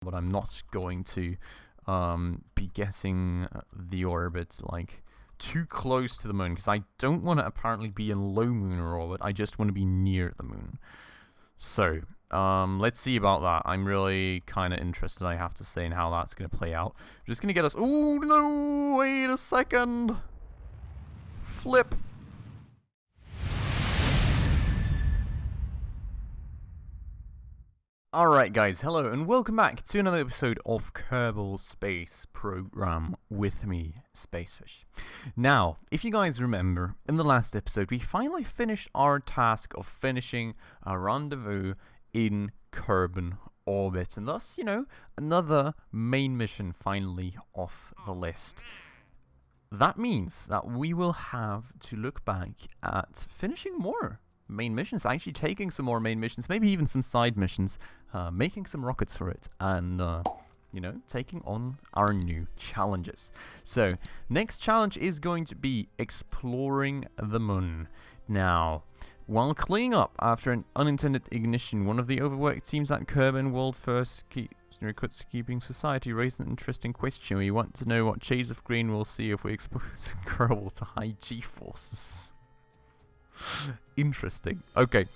but I'm not going to be getting the orbit like too close to the moon, because I don't want to apparently be in low lunar orbit. I just want to be near the moon. So let's see about that. I'm really kind of interested, I have to say, in how that's going to play out. Just going to get us... Oh, no! Wait a second! Flip! Alright guys, hello and welcome back to another episode of Kerbal Space Program with me, Spacefish. Now, if you guys remember, in the last episode we finally finished our task of finishing a rendezvous in Kerbal orbit, and thus, you know, another main mission finally off the list. That means that we will have to look back at finishing more main missions, actually taking some more main missions, maybe even some side missions, making some rockets for it, and you know, taking on our new challenges. So next challenge is going to be exploring the moon. Now, while cleaning up after an unintended ignition, one of the overworked teams at Kerbal World First Recruits Keeping Society raised an interesting question. We want to know what shades of green we'll see if we expose Kerbal to high G-forces. Interesting. Okay.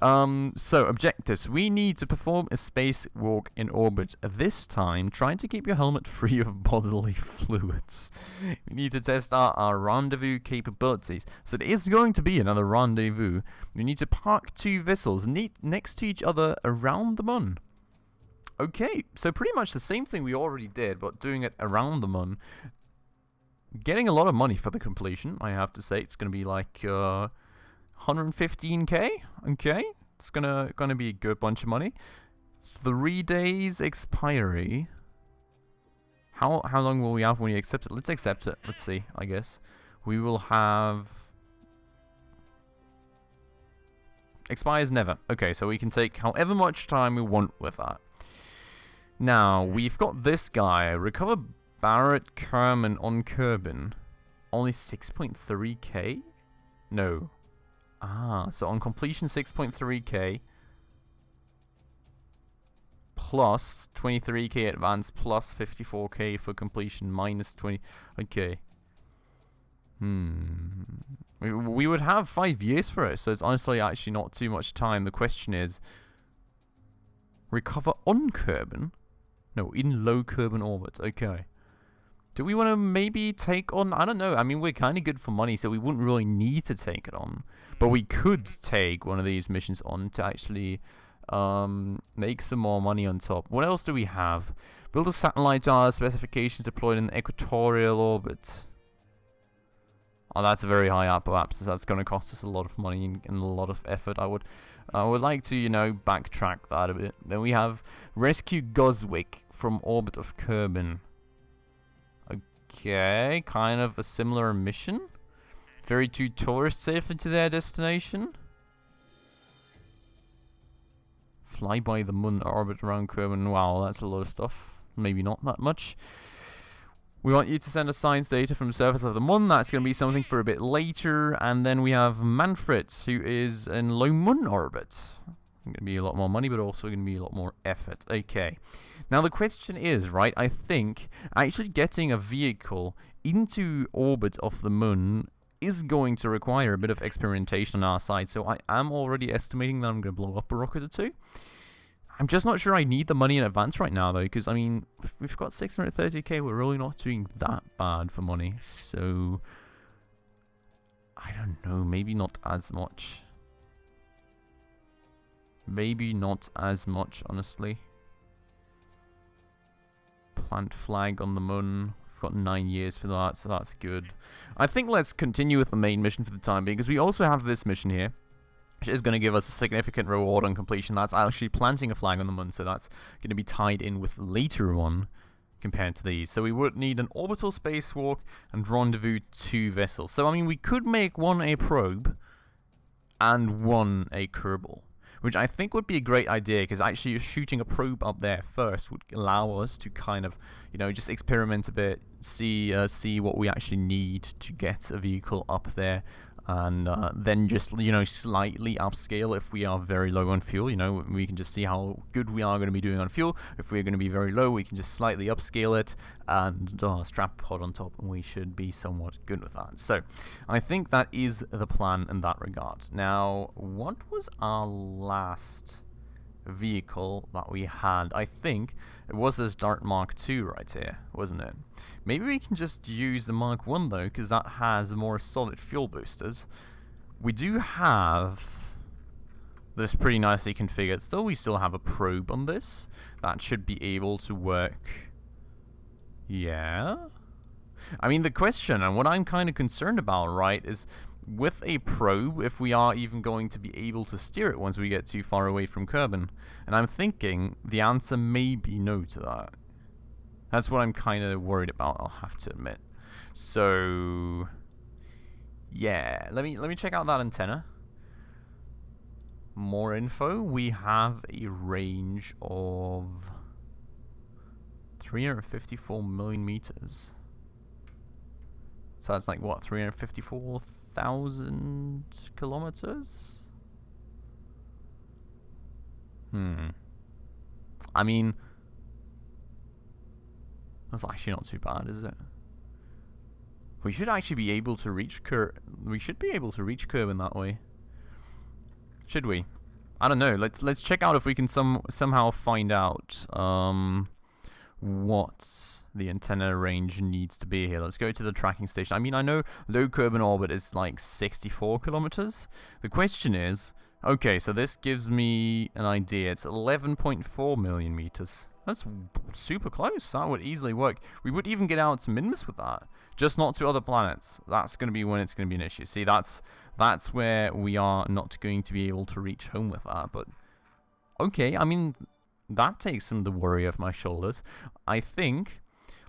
So objectives. We need to perform a spacewalk in orbit. This time, trying to keep your helmet free of bodily fluids. We need to test out our rendezvous capabilities. So there is going to be another rendezvous. We need to park two vessels next to each other around the moon. Okay, so pretty much the same thing we already did, but doing it around the moon. Getting a lot of money for the completion, I have to say. It's going to be like 115k. Okay, it's gonna be a good bunch of money. 3 days expiry. How long will we have when we accept it? Let's accept it. Let's see. I guess we will have expires never. Okay, so we can take however much time we want with that. Now we've got this guy. Recover Barrett Kerman on Kerbal. Only 6.3k. No. Ah, so on completion 6.3k plus 23k advance plus 54k for completion minus 20. Okay. We would have 5 years for it, so it's honestly actually not too much time. The question is, recover on Kerbal? No, in low Kerbal orbit. Okay. Do we want to maybe take on... I don't know. I mean, we're kind of good for money, so we wouldn't really need to take it on. But we could take one of these missions on to actually make some more money on top. What else do we have? Build a satellite to our specifications deployed in equatorial orbit. Oh, that's a very high up, perhaps. That's going to cost us a lot of money and a lot of effort. I would like to, you know, backtrack that a bit. Then we have rescue Goswick from orbit of Kerbal. Okay, kind of a similar mission. Ferry 2 tourists safely to their destination. Fly by the moon orbit around Kerbal. Wow, that's a lot of stuff. Maybe not that much. We want you to send us science data from the surface of the moon. That's going to be something for a bit later. And then we have Manfred, who is in low moon orbit. Going to be a lot more money, but also going to be a lot more effort. Okay. Now the question is, right, I think actually getting a vehicle into orbit of the moon is going to require a bit of experimentation on our side. So I am already estimating that I'm going to blow up a rocket or two. I'm just not sure I need the money in advance right now, though, because, I mean, we've got 630k. We're really not doing that bad for money. So, I don't know. Maybe not as much. Maybe not as much, honestly. Plant flag on the moon. We've got 9 years for that, so that's good. I think let's continue with the main mission for the time being, because we also have this mission here, which is going to give us a significant reward on completion. That's actually planting a flag on the moon, so that's going to be tied in with the later one compared to these. So we would need an orbital spacewalk and rendezvous 2 vessels. So, I mean, we could make one a probe and one a Kerbal, which I think would be a great idea, because actually shooting a probe up there first would allow us to kind of, you know, just experiment a bit, see what we actually need to get a vehicle up there. and then just, you know, slightly upscale if we are very low on fuel. You know, we can just see how good we are going to be doing on fuel. If we're going to be very low, we can just slightly upscale it and strap pod on top, and we should be somewhat good with that. So I think that is the plan in that regard. Now, what was our last vehicle that we had? I think it was this Dart Mark II right here, wasn't it? Maybe we can just use the Mark 1 though, because that has more solid fuel boosters. We do have this pretty nicely configured. Still, we still have a probe on this. That should be able to work. Yeah. I mean, the question, and what I'm kind of concerned about, right, is with a probe, if we are even going to be able to steer it once we get too far away from Kerbin. And I'm thinking the answer may be no to that. That's what I'm kind of worried about, I'll have to admit. So yeah, let me check out that antenna. More info. We have a range of 354 million meters. So that's like what, 354,000 kilometers? I mean, that's actually not too bad, is it? We should actually be able to reach we should be able to reach Kerbin that way. Should we? I don't know. Let's check out if we can somehow find out what the antenna range needs to be here. Let's go to the tracking station. I mean, I know low Kerbin orbit is like 64 kilometers. The question is, okay, so this gives me an idea. It's 11.4 million meters. That's super close. That would easily work. We would even get out to Minmus with that, just not to other planets. That's going to be when it's going to be an issue. See, that's where we are not going to be able to reach home with that. But okay, I mean, that takes some of the worry off my shoulders. I think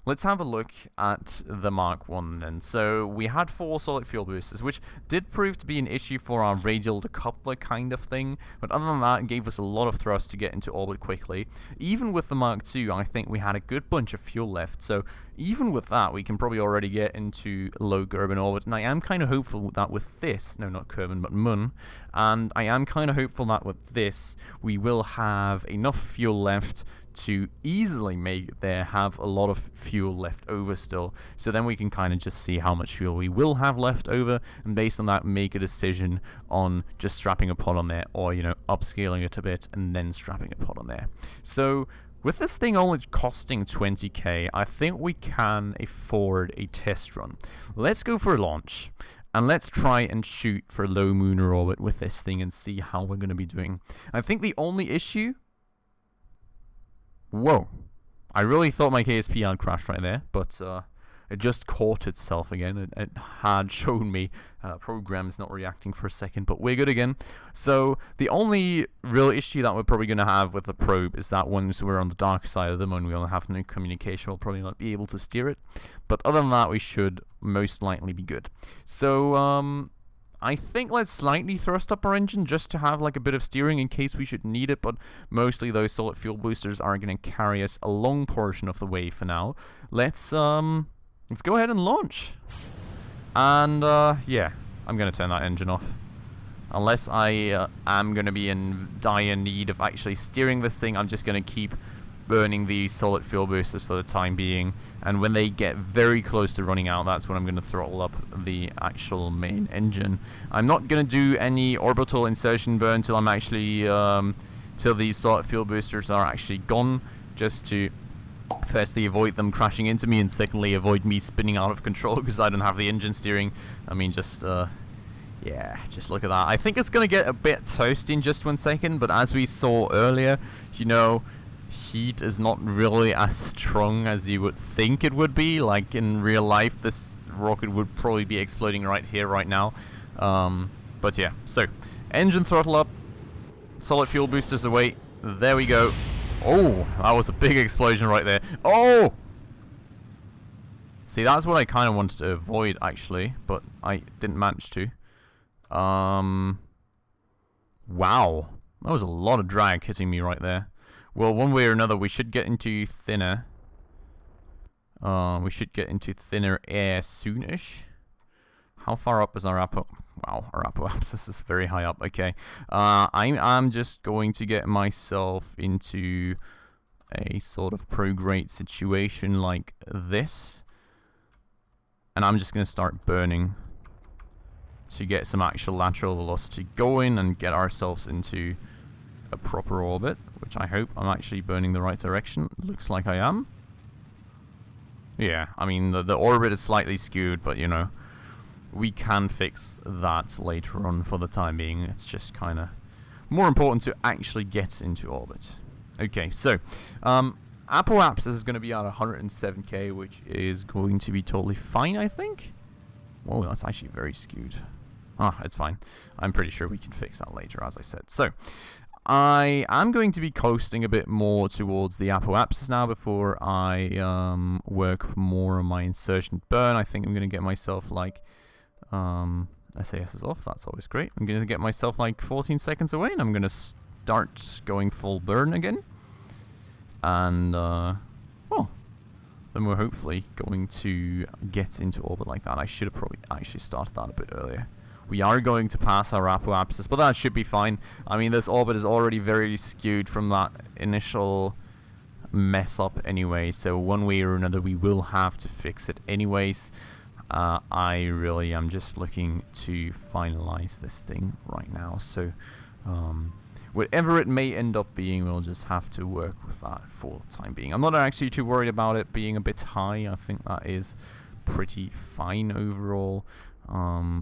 let's have a look at the Mark 1 then. So we had 4 solid fuel boosters, which did prove to be an issue for our radial decoupler kind of thing, but other than that, it gave us a lot of thrust to get into orbit quickly. Even with the Mark 2, I think we had a good bunch of fuel left, so even with that, we can probably already get into low Kerbin orbit, and I am kind of hopeful that with this, no, not Kerbin, but Mun, and I am kind of hopeful that with this, we will have enough fuel left to easily make there have a lot of fuel left over still, so then we can kind of just see how much fuel we will have left over, and based on that make a decision on just strapping a pod on there, or, you know, upscaling it a bit and then strapping a pod on there. So with this thing only costing 20k, I think we can afford a test run. Let's go for a launch, and let's try and shoot for low lunar orbit with this thing and see how we're going to be doing. I think the only issue... Whoa. I really thought my KSP had crashed right there, but it just caught itself again. It had shown me program's not reacting for a second, but we're good again. So the only real issue that we're probably going to have with the probe is that once we're on the dark side of the moon, we'll have no communication. We'll probably not be able to steer it. But other than that, we should most likely be good. So I think let's slightly thrust up our engine just to have like a bit of steering in case we should need it, but mostly those solid fuel boosters are going to carry us a long portion of the way for now. Let's go ahead and launch. And yeah, I'm going to turn that engine off. Unless I am going to be in dire need of actually steering this thing, I'm just going to keep burning these solid fuel boosters for the time being, and when they get very close to running out, that's when I'm going to throttle up the actual main engine. I'm not going to do any orbital insertion burn till I'm actually till these solid fuel boosters are actually gone, just to firstly avoid them crashing into me, and secondly avoid me spinning out of control because I don't have the engine steering. I mean, just yeah, just look at that. I think it's going to get a bit toasty in just 1 second, but as we saw earlier, you know, heat is not really as strong as you would think it would be. Like in real life, this rocket would probably be exploding right here, right now. But yeah, so engine throttle up, solid fuel boosters away. There we go. Oh, that was a big explosion right there. Oh! See, that's what I kind of wanted to avoid, actually, but I didn't manage to. Wow. That was a lot of drag hitting me right there. Well, one way or another, we should get into thinner. We should get into thinner air soonish. How far up is our apo? Wow, our apoapsis is very high up. Okay, I'm just going to get myself into a sort of prograde situation like this, and I'm just going to start burning to get some actual lateral velocity going and get ourselves into a proper orbit, which I hope I'm actually burning the right direction. Looks like I am. Yeah, I mean, the orbit is slightly skewed, but you know, we can fix that later on. For the time being, it's just kind of more important to actually get into orbit. Okay, so apoapsis is going to be at 107k, which is going to be totally fine, I think. Whoa, that's actually very skewed. Ah, it's fine. I'm pretty sure we can fix that later, as I said. So I am going to be coasting a bit more towards the apoapsis now before I work more on my insertion burn. I think I'm going to get myself like SAS is off. That's always great. I'm going to get myself like 14 seconds away, and I'm going to start going full burn again. And well, then we're hopefully going to get into orbit like that. I should have probably actually started that a bit earlier. We are going to pass our apoapsis, but that should be fine. I mean, this orbit is already very skewed from that initial mess up anyway, so one way or another we will have to fix it anyways. I really am just looking to finalize this thing right now, so whatever it may end up being, we'll just have to work with that for the time being. I'm not actually too worried about it being a bit high. I think that is pretty fine overall.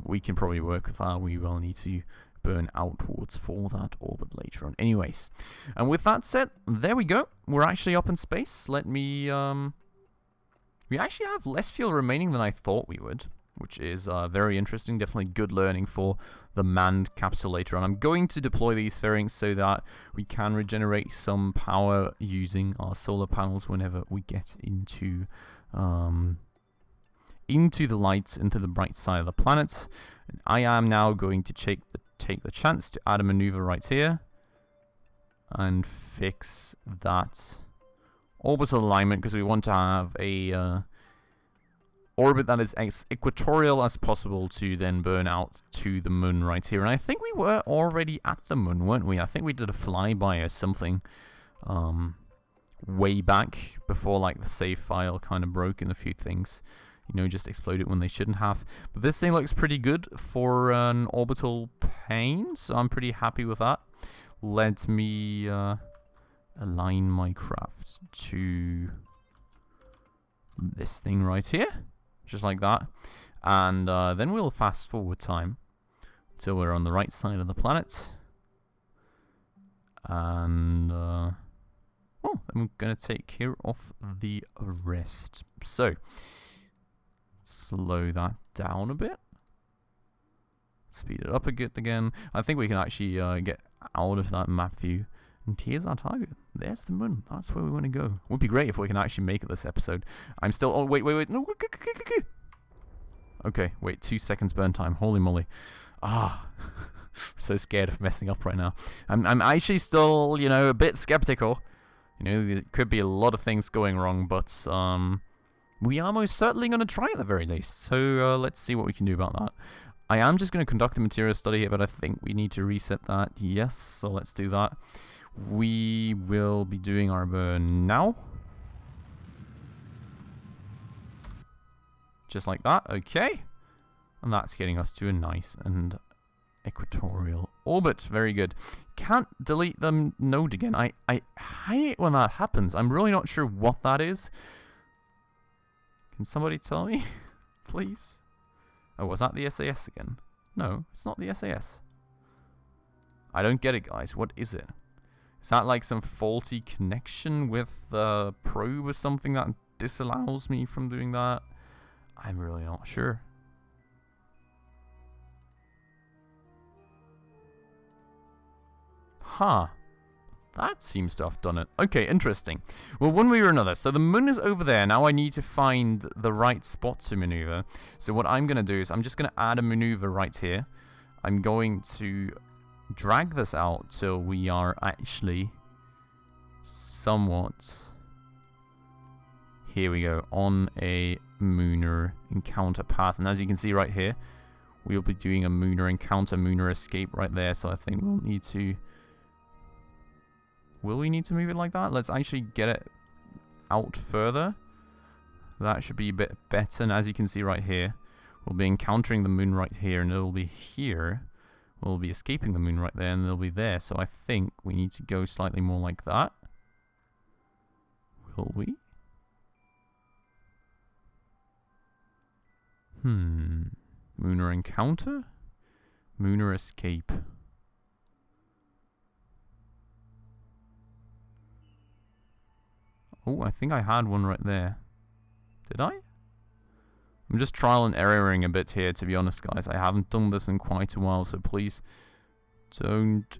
We can probably work with that. We will need to burn outwards for that orbit later on anyways. And with that said, there we go. We're actually up in space. Let me we actually have less fuel remaining than I thought we would, which is very interesting. Definitely good learning for the manned capsule later on. I'm going to deploy these fairings so that we can regenerate some power using our solar panels whenever we get into the lights, into the bright side of the planet. And I am now going to take the chance to add a maneuver right here and fix that orbital alignment, because we want to have a orbit that is as equatorial as possible to then burn out to the moon right here. And I think we were already at the moon, weren't we? I think we did a flyby or something way back before like the save file kind of broke in a few things. You know, just exploded when they shouldn't have. But this thing looks pretty good for an orbital plane, so I'm pretty happy with that. Let me align my craft to this thing right here, just like that. And then we'll fast forward time until we're on the right side of the planet. And well, I'm going to take care of the rest. So slow that down a bit. Speed it up a bit again. I think we can actually get out of that map view. And here's our target. There's the moon. That's where we want to go. Would be great if we can actually make it this episode. I'm still... Oh, wait. No. Okay, wait. 2 seconds burn time. Holy moly. Ah. So scared of messing up right now. I'm actually still, you know, a bit skeptical. You know, there could be a lot of things going wrong, but we are most certainly going to try at the very least. So let's see what we can do about that. I am just going to conduct a material study here, but I think we need to reset that. Yes, so let's do that. We will be doing our burn now. Just like that. Okay. And that's getting us to a nice and equatorial orbit. Very good. Can't delete the node again. I hate when that happens. I'm really not sure what that is. Can somebody tell me? Please? Oh, was that the SAS again? No, it's not the SAS. I don't get it, guys. What is it? Is that like some faulty connection with the probe or something that disallows me from doing that? I'm really not sure. Huh. That seems to have done it. Okay, interesting. Well, one way or another. So the moon is over there. Now I need to find the right spot to maneuver. So what I'm going to do is I'm just going to add a maneuver right here. I'm going to drag this out till we are actually somewhat... Here we go. On a Munar encounter path. And as you can see right here, we'll be doing a Munar encounter, Munar escape right there. So I think we'll need to... Will we need to move it like that? Let's actually get it out further. That should be a bit better. And as you can see right here, we'll be encountering the moon right here, and it'll be here. We'll be escaping the moon right there, and it'll be there. So I think we need to go slightly more like that. Will we? Munar encounter? Munar escape. Oh, I think I had one right there. Did I? I'm just trial and erroring a bit here, to be honest, guys. I haven't done this in quite a while, so please don't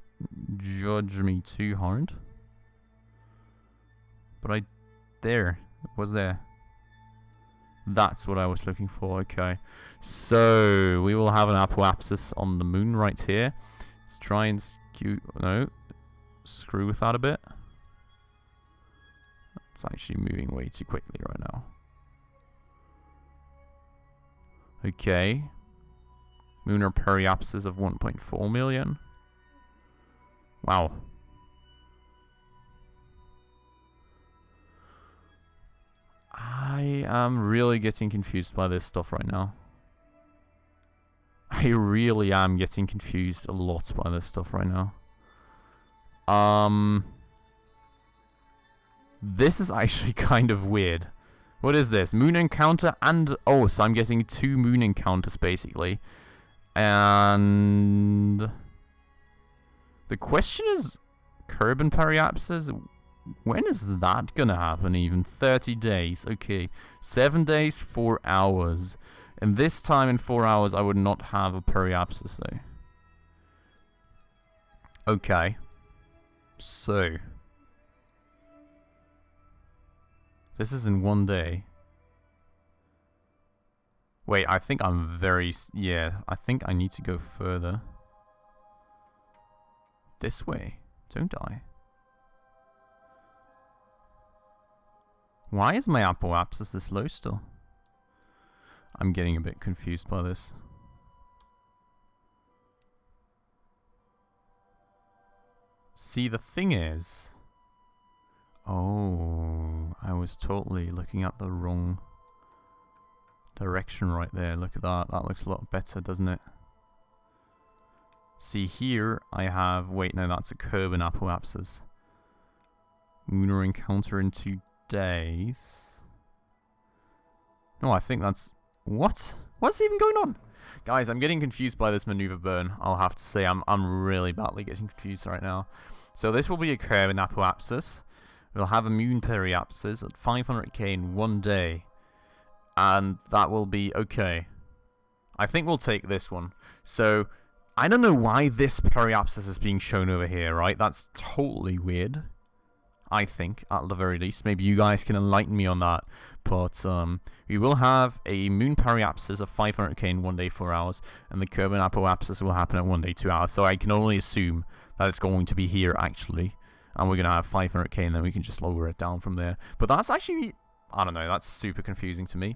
judge me too hard. But there. It was there. That's what I was looking for. Okay. So, we will have an apoapsis on the moon right here. Let's try and screw with that a bit. It's actually moving way too quickly right now. Okay. Lunar periapsis of 1.4 million. Wow. I am really getting confused by this stuff right now. I really am getting confused a lot by this stuff right now. This is actually kind of weird. What is this? Moon encounter and... Oh, so I'm getting 2 moon encounters, basically. And... The question is... Kerbal periapsis? When is that gonna happen even? 30 days. Okay. 7 days, 4 hours. And this time in 4 hours, I would not have a periapsis, though. Okay. So... This is in 1 day. Wait, I think I'm very... Yeah, I think I need to go further. This way, don't I? Why is my apoapsis this low still? I'm getting a bit confused by this. See, the thing is... Oh, I was totally looking at the wrong direction right there. Look at that. That looks a lot better, doesn't it? See here, I have... Wait, no, that's a Kerbal apoapsis. Munar encounter in 2 days. No, I think that's... What? What's even going on? Guys, I'm getting confused by this maneuver burn. I'll have to say I'm really badly getting confused right now. So this will be a Kerbal apoapsis. We'll have a moon periapsis at 500k in 1 day. And that will be okay. I think we'll take this one. So, I don't know why this periapsis is being shown over here, right? That's totally weird. I think, at the very least. Maybe you guys can enlighten me on that. But, we will have a moon periapsis of 500k in 1 day, 4 hours. And the Kerbal apoapsis will happen at 1 day, 2 hours. So I can only assume that it's going to be here, actually. And we're going to have 500k, and then we can just lower it down from there. But that's actually... I don't know, that's super confusing to me.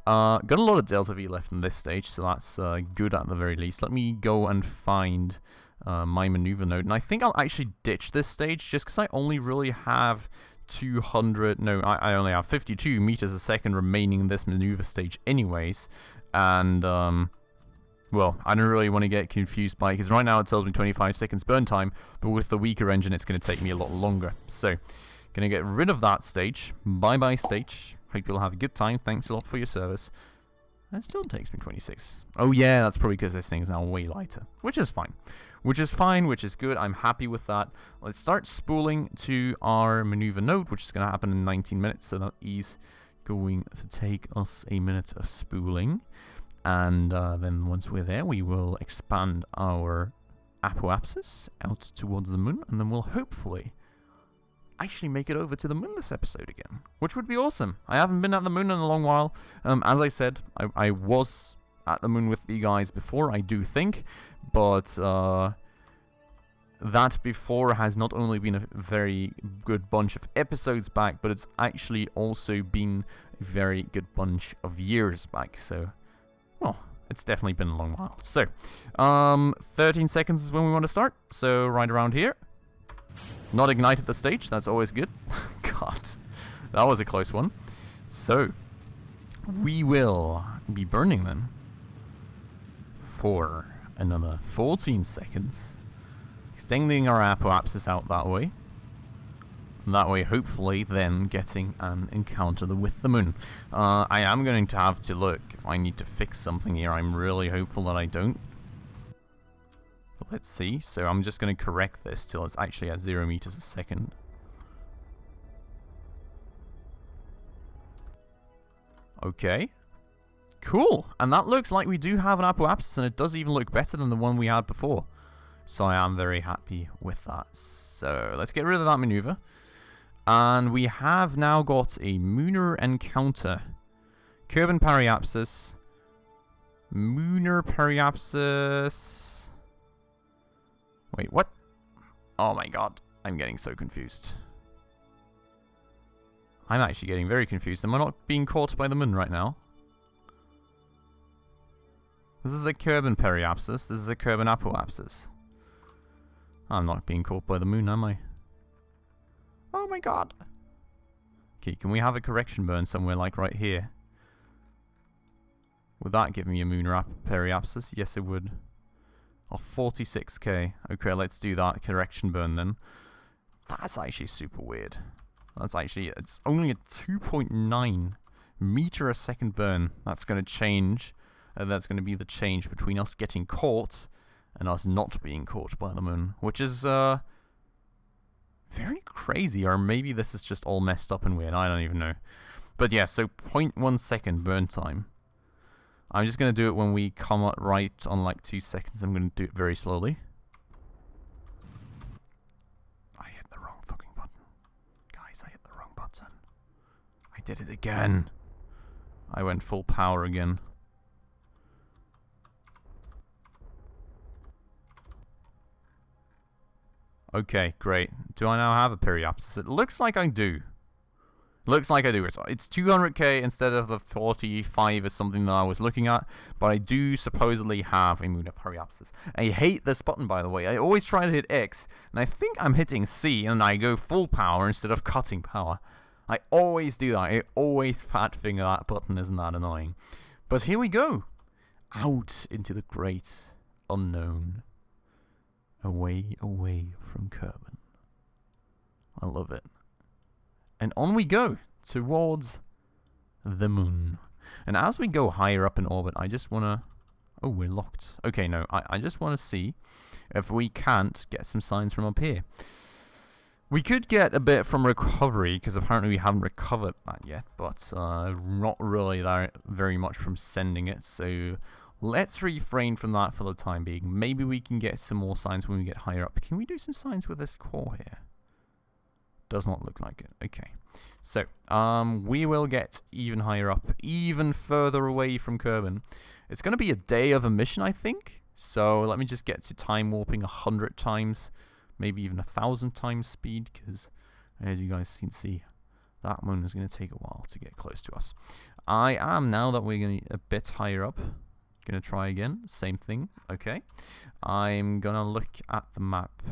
Got a lot of Delta V left in this stage, so that's good at the very least. Let me go and find my maneuver node. And I think I'll actually ditch this stage, just because I only really have 200... No, I only have 52 meters a second remaining in this maneuver stage anyways. And, well, I don't really want to get confused by it, because right now it tells me 25 seconds burn time, but with the weaker engine it's going to take me a lot longer. So, gonna get rid of that stage. Bye-bye stage. Hope you'll have a good time. Thanks a lot for your service. It still takes me 26. Oh yeah, that's probably because this thing is now way lighter. Which is fine. Which is fine, which is good. I'm happy with that. Let's start spooling to our maneuver node, which is going to happen in 19 minutes. So that is going to take us a minute of spooling. And then once we're there, we will expand our apoapsis out towards the moon. And then we'll hopefully actually make it over to the moon this episode again, which would be awesome. I haven't been at the moon in a long while. As I said, I was at the moon with you guys before, I do think, but that before has not only been a very good bunch of episodes back, but it's actually also been a very good bunch of years back. So, well, It's definitely been a long while. So, 13 seconds is when we want to start. So, right around here. Not ignited the stage. That's always good. God, that was a close one. So, we will be burning them for another 14 seconds. Extending our apoapsis out that way. And that way, hopefully, then getting an encounter with the moon. I am going to have to look if I need to fix something here. I'm really hopeful that I don't. But let's see. So I'm just going to correct this till it's actually at 0 meters a second. Okay. Cool. And that looks like we do have an apoapsis, and it does even look better than the one we had before. So I am very happy with that. So let's get rid of that maneuver. And we have now got a Munar encounter. Kerbal periapsis. Munar periapsis. Wait, what? Oh my god. I'm getting so confused. I'm actually getting very confused. Am I not being caught by the moon right now? This is a Kerbal periapsis. This is a Kerbal apoapsis. I'm not being caught by the moon, am I? Oh my god. Okay, can we have a correction burn somewhere like right here? Would that give me a Munar periapsis? Yes, it would. Oh, 46k. Okay, let's do that correction burn then. That's actually super weird. That's actually, it's only a 2.9 meter a second burn. That's going to change. That's going to be the change between us getting caught and us not being caught by the moon, which is very crazy. Or maybe this is just all messed up and weird. I don't even know. But yeah, so 0.1 second burn time. I'm just going to do it when we come up right on like 2 seconds. I'm going to do it very slowly. I hit the wrong fucking button. Guys, I hit the wrong button. I did it again. I went full power again. Okay, great. Do I now have a periapsis? It looks like I do. Looks like I do. It's 200k instead of the 45 is something that I was looking at. But I do supposedly have a Munar periapsis. I hate this button, by the way. I always try to hit X, and I think I'm hitting C, and I go full power instead of cutting power. I always do that. I always fat finger that button. Isn't that annoying? But here we go. Out into the great unknown. Away, away from Kerbal. I love it. And on we go towards the moon. And as we go higher up in orbit, I just want to... Oh, we're locked. Okay, no. I just want to see if we can't get some signs from up here. We could get a bit from recovery, because apparently we haven't recovered that yet. But not really that very much from sending it. So let's refrain from that for the time being. Maybe we can get some more signs when we get higher up. Can we do some signs with this core here? Does not look like it. Okay. So, we will get even higher up, even further away from Kerbal. It's going to be a day of a mission, I think. So, let me just get to time warping 100 times, maybe even 1,000 times speed, because, as you guys can see, that moon is going to take a while to get close to us. I am, now that we're going a bit higher up, going to try again. Same thing. Okay. I'm going to look at the map.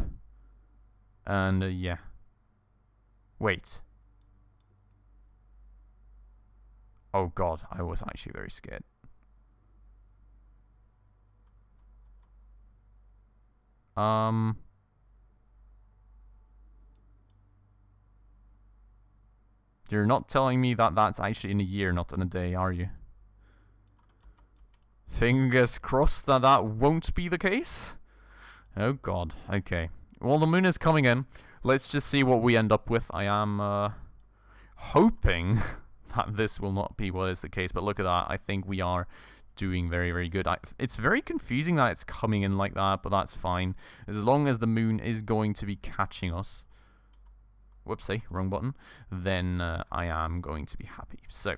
And, yeah. Wait. Oh god, I was actually very scared. You're not telling me that that's actually in a year, not in a day, are you? Fingers crossed that that won't be the case. Oh god, okay. Well, the moon is coming in. Let's just see what we end up with. I am hoping that this will not be what is the case. But look at that. I think we are doing very, very good. It's very confusing that it's coming in like that, but that's fine. As long as the moon is going to be catching us. Whoopsie, wrong button. Then I am going to be happy. So,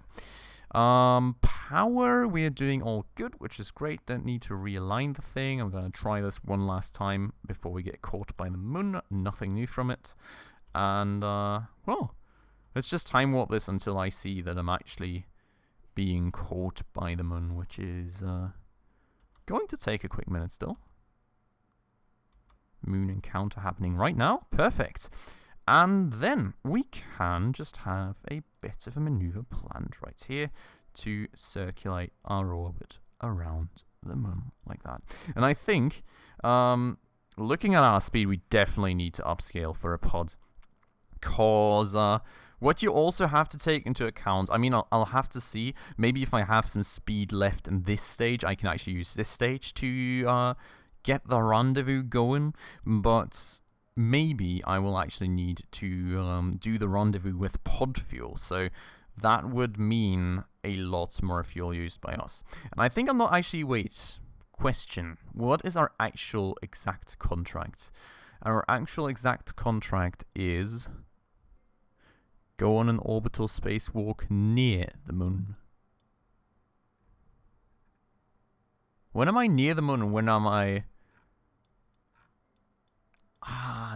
power, we are doing all good, which is great. Don't need to realign the thing. I'm going to try this one last time before we get caught by the moon. Nothing new from it. And, well, let's just time warp this until I see that I'm actually being caught by the moon, which is going to take a quick minute still. Moon encounter happening right now. Perfect. And then we can just have a bit of a maneuver planned right here to circulate our orbit around the moon like that. And I think, looking at our speed, we definitely need to upscale for a pod. Cause what you also have to take into account, I mean, I'll have to see. Maybe if I have some speed left in this stage, I can actually use this stage to get the rendezvous going. But maybe I will actually need to do the rendezvous with pod fuel. So that would mean a lot more fuel used by us. And I think I'm not actually... Wait. Question. What is our actual exact contract? Our actual exact contract is... go on an orbital spacewalk near the moon. When am I near the moon and when am I...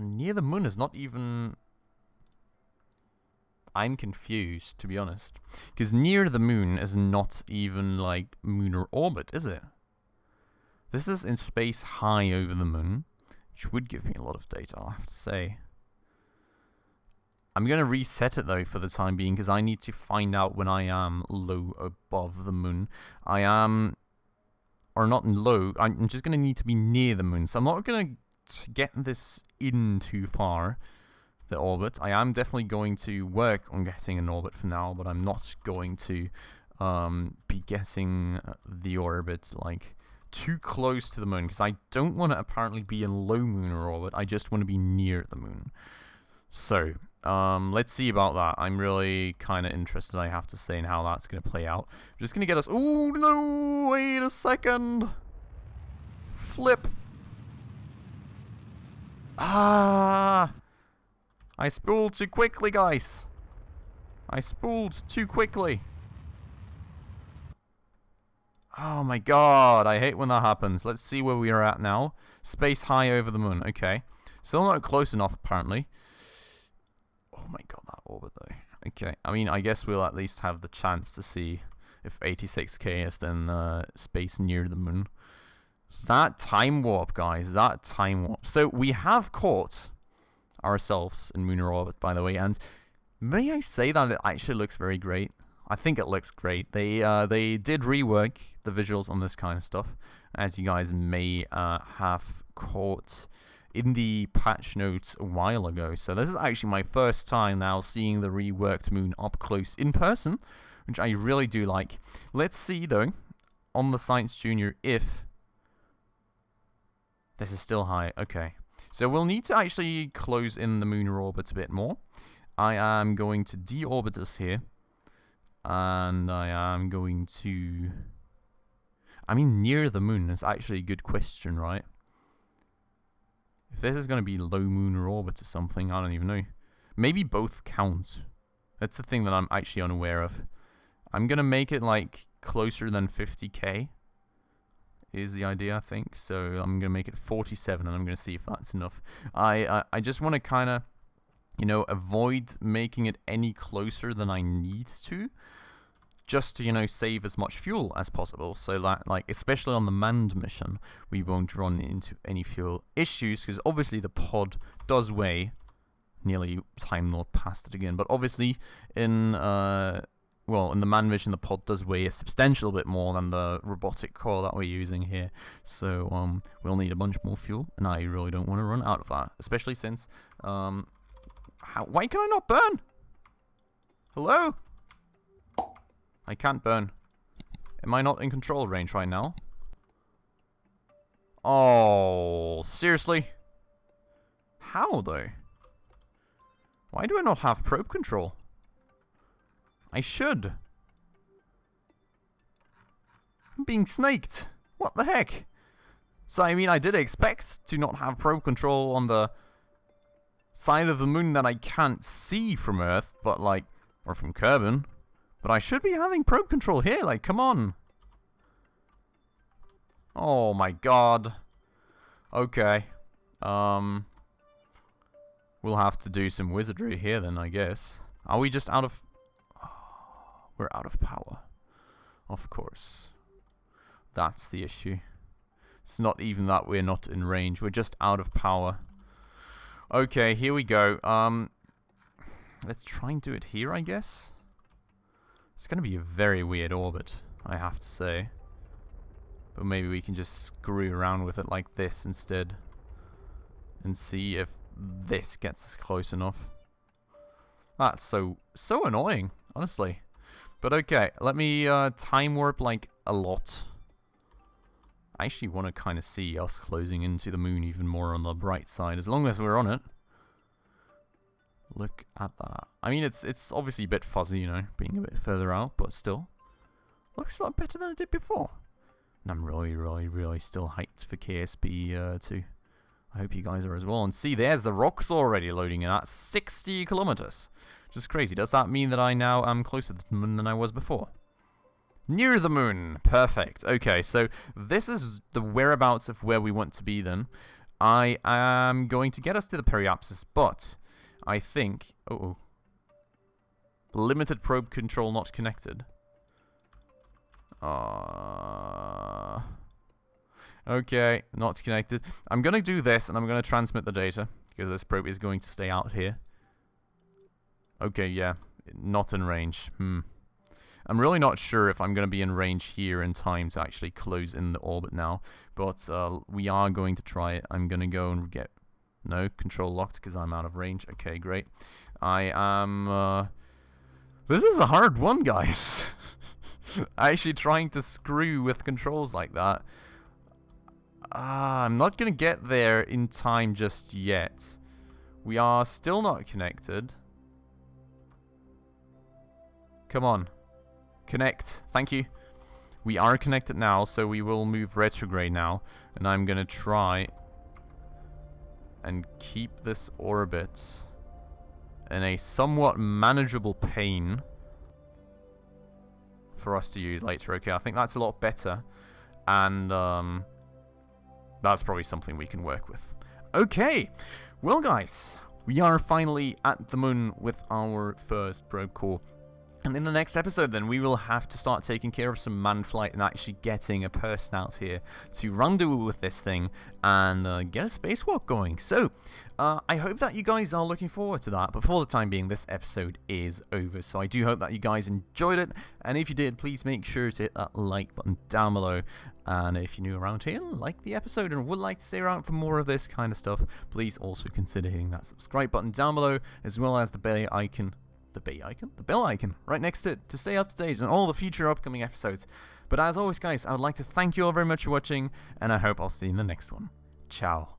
near the moon is not even... I'm confused, to be honest. Because near the moon is not even, like, lunar orbit, is it? This is in space high over the moon, which would give me a lot of data, I'll have to say. I'm going to reset it, though, for the time being, because I need to find out when I am low above the moon. I am... or not low, I'm just going to need to be near the moon. So I'm not going to get this in too far, the orbit. I am definitely going to work on getting an orbit for now, but I'm not going to be getting the orbit, like, too close to the moon, because I don't want to apparently be in low lunar orbit. I just want to be near the moon. So, let's see about that. I'm really kind of interested, I have to say, in how that's going to play out. I'm just going to get us... Oh, no! Wait a second! Flip! Ah! I spooled too quickly, guys. I spooled too quickly. Oh my god, I hate when that happens. Let's see where we are at now. Space high over the moon. Okay. Still not close enough, apparently. Oh my god, that orbit, though. Okay. I mean, I guess we'll at least have the chance to see if 86k is then space near the moon. That time warp, guys. That time warp. So, we have caught ourselves in lunar orbit, by the way, and may I say that it actually looks very great. I think it looks great. They did rework the visuals on this kind of stuff, as you guys may have caught in the patch notes a while ago. So this is actually my first time now seeing the reworked moon up close in person, which I really do like. Let's see, though, on the Science Junior if this is still high. Okay. So we'll need to actually close in the lunar orbit a bit more. I am going to deorbit us here. And I am going to... I mean, near the moon is actually a good question, right? If this is going to be low lunar orbit or something, I don't even know. Maybe both count. That's the thing that I'm actually unaware of. I'm going to make it, like, closer than 50k. Is the idea, I think. So I'm going to make it 47, and I'm going to see if that's enough. I just want to kind of, you know, avoid making it any closer than I need to, just to, you know, save as much fuel as possible, so that, like, especially on the manned mission, we won't run into any fuel issues, because obviously the pod does weigh, nearly Time Lord passed it again, but obviously in well, in the manned mission, the pod does weigh a substantial bit more than the robotic core that we're using here. So, we'll need a bunch more fuel, and I really don't want to run out of that. Especially since, why can I not burn? Hello? I can't burn. Am I not in control range right now? Oh, seriously? How, though? Why do I not have probe control? I should. I'm being snaked. What the heck? So, I mean, I did expect to not have probe control on the side of the moon that I can't see from Earth, but, like, or from Kerbal. But I should be having probe control here, like, come on. Oh my god. Okay. We'll have to do some wizardry here then, I guess. Are we just out of... We're out of power. Of course. That's the issue. It's not even that we're not in range. We're just out of power. Okay, here we go. Let's try and do it here, I guess. It's going to be a very weird orbit, I have to say. But maybe we can just screw around with it like this instead. And see if this gets us close enough. That's so annoying, honestly. But okay, let me time warp like a lot. I actually want to kind of see us closing into the moon even more on the bright side, as long as we're on it. Look at that. I mean, it's obviously a bit fuzzy, you know, being a bit further out, but still. Looks a lot better than it did before. And I'm really still hyped for KSP 2. I hope you guys are as well. And see, there's the rocks already loading in at 60 kilometers. Which is crazy. Does that mean that I now am closer to the moon than I was before? Near the moon. Perfect. Okay, so this is the whereabouts of where we want to be then. I am going to get us to the periapsis, but I think... Uh-oh. Limited probe control not connected. Okay, not connected. I'm going to do this, and I'm going to transmit the data, because this probe is going to stay out here. Okay, yeah, not in range. I'm really not sure if I'm going to be in range here in time to actually close in the orbit now, but we are going to try it. I'm going to go and get... No, control locked, because I'm out of range. Okay, great. I am... This is a hard one, guys. Actually trying to screw with controls like that. I'm not going to get there in time just yet. We are still not connected. Come on. Connect. Thank you. We are connected now, so we will move retrograde now. And I'm going to try and keep this orbit in a somewhat manageable plane for us to use later. Okay, I think that's a lot better. And that's probably something we can work with. Okay, well guys, we are finally at the moon with our first probe core. And in the next episode then, we will have to start taking care of some manned flight and actually getting a person out here to rendezvous with this thing and get a spacewalk going. So, I hope that you guys are looking forward to that. But for the time being, this episode is over. So I do hope that you guys enjoyed it. And if you did, please make sure to hit that like button down below. And if you're new around here, like the episode and would like to stay around for more of this kind of stuff, please also consider hitting that subscribe button down below, as well as the bell icon. The bell icon right next to it to stay up to date on all the future upcoming episodes. But as always, guys, I would like to thank you all very much for watching, and I hope I'll see you in the next one. Ciao.